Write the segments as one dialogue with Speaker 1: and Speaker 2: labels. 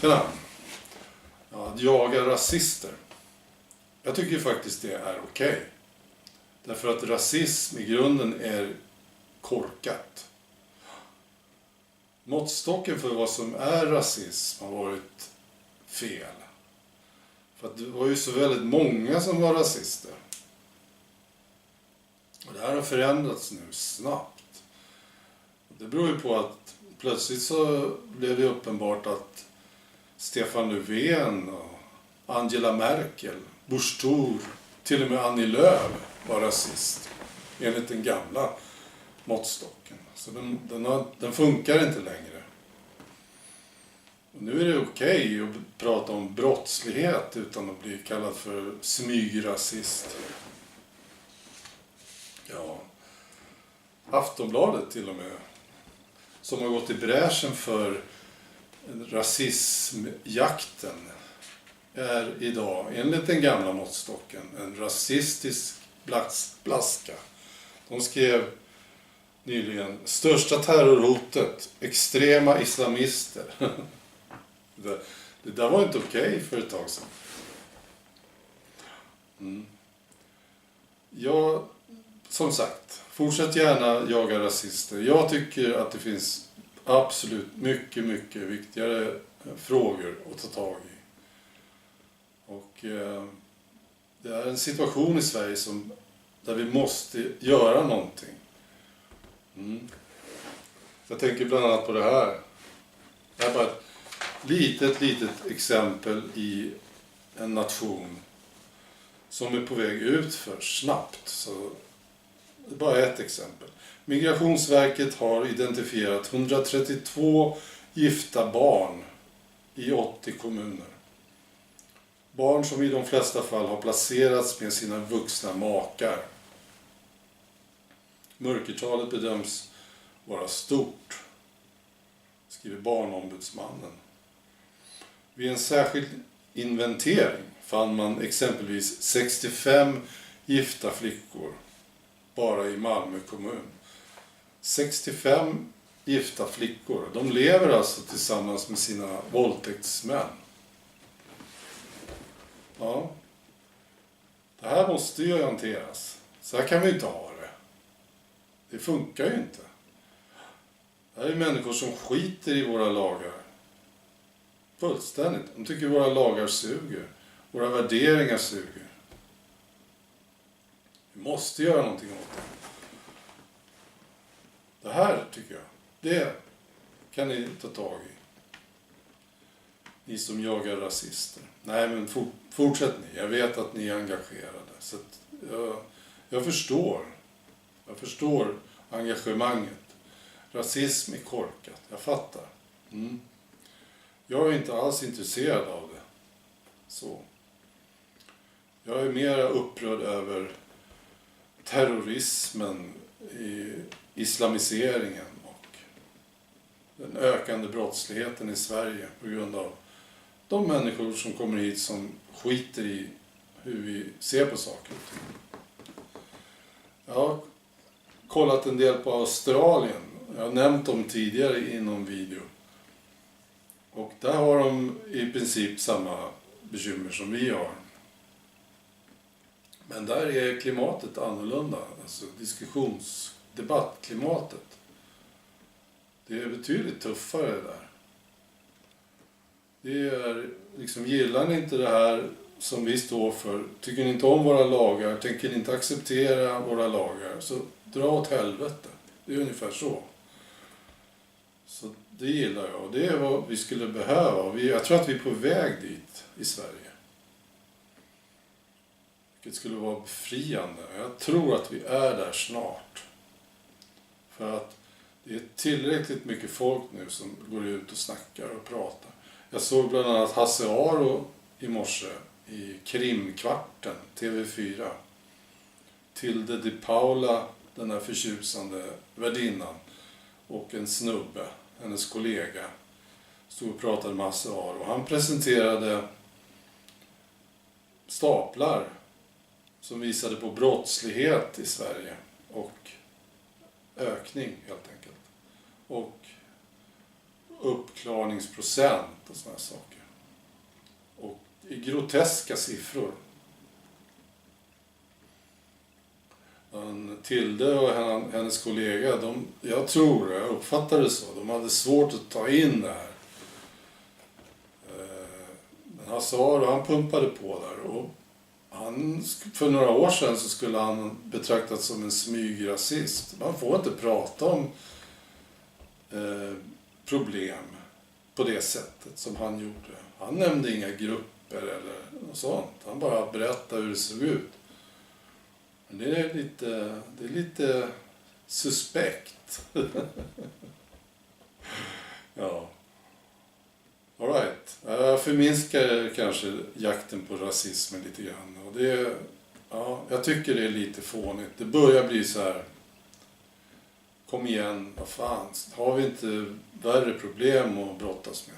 Speaker 1: Tjena. Ja, att jaga rasister. Jag tycker faktiskt det är okej. Därför att rasism i grunden är korkat. Måttstocken för vad som är rasism har varit fel. För att det var ju så väldigt många som var rasister. Och det här har förändrats nu snabbt. Det beror ju på att plötsligt så blev det uppenbart att Stefan Löfven och Angela Merkel, Bush Thor, till och med Annie Lööf var rasist. Enligt den gamla måttstocken. Så den funkar inte längre. Och nu är det okej att prata om brottslighet utan att bli kallad för smygrasist. Ja, Aftonbladet till och med, som har gått i bräschen för rasismjakten, är idag enligt den gamla måttstocken en rasistisk blaska. De skrev nyligen: största terrorhotet, extrema islamister. Det där var inte okej för ett tag sedan. Ja, som sagt, fortsätt gärna jaga rasister. Jag tycker att det finns absolut mycket, mycket viktigare frågor att ta tag i. Och det är en situation i Sverige där vi måste göra någonting. Jag tänker bland annat på det här. Det här är bara ett litet exempel i en nation som är på väg ut för snabbt. Så det är bara ett exempel. Migrationsverket har identifierat 132 gifta barn i 80 kommuner. Barn som i de flesta fall har placerats med sina vuxna makar. Mörkertalet bedöms vara stort, skriver Barnombudsmannen. Vid en särskild inventering fann man exempelvis 65 gifta flickor bara i Malmö kommun. 65 gifta flickor. De lever alltså tillsammans med sina våldtäktsmän. Ja. Det här måste ju hanteras. Så här kan vi inte ha det. Det funkar ju inte. Det här är människor som skiter i våra lagar. Fullständigt. De tycker våra lagar suger. Våra värderingar suger. Vi måste göra någonting åt det. Det här tycker jag, det kan ni ta tag i. Ni som jagar rasister. Nej, men fortsätt ni. Jag vet att ni är engagerade. Så att jag förstår. Jag förstår engagemanget. Rasism är korkat. Jag fattar. Jag är inte alls intresserad av det. Så. Jag är mer upprörd över terrorismen, islamiseringen och den ökande brottsligheten i Sverige på grund av de människor som kommer hit som skiter i hur vi ser på saker och ting. Jag har kollat en del på Australien. Jag har nämnt dem tidigare i någon video. Och där har de i princip samma bekymmer som vi har. Men där är klimatet annorlunda. Alltså debattklimatet. Det är betydligt tuffare där. Det är liksom, gillar ni inte det här som vi står för, tycker ni inte om våra lagar, tänker ni inte acceptera våra lagar, så dra åt helvete. Det är ungefär så. Så det gillar jag, och det är vad vi skulle behöva. Jag tror att vi är på väg dit i Sverige. Vilket skulle vara befriande. Jag tror att vi är där snart. För att det är tillräckligt mycket folk nu som går ut och snackar och pratar. Jag såg bland annat Hasse Aro i morse i Krimkvarten, TV4. Tilde de Paula, den här förtjusande värdinnan, och en snubbe, hennes kollega, stod och pratade med Hasse Aro. Han presenterade staplar som visade på brottslighet i Sverige och ökning helt enkelt. Och uppklarningsprocent och såna här saker. Och i groteska siffror. Tilde och hennes kollega, jag uppfattade det så, de hade svårt att ta in det här. Men han pumpade på där, och för några år sedan så skulle han betraktas som en smygrasist. Man får inte prata om problem på det sättet som han gjorde. Han nämnde inga grupper eller något sånt. Han bara berättade hur det såg ut. Men det är lite suspekt. Ja. All right. Jag förminskar kanske jakten på rasismen lite grann. Och jag tycker det är lite fånigt. Det börjar bli så här. Kom igen, vad fan. Har vi inte värre problem att brottas med?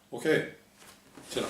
Speaker 1: Okej. Tjena.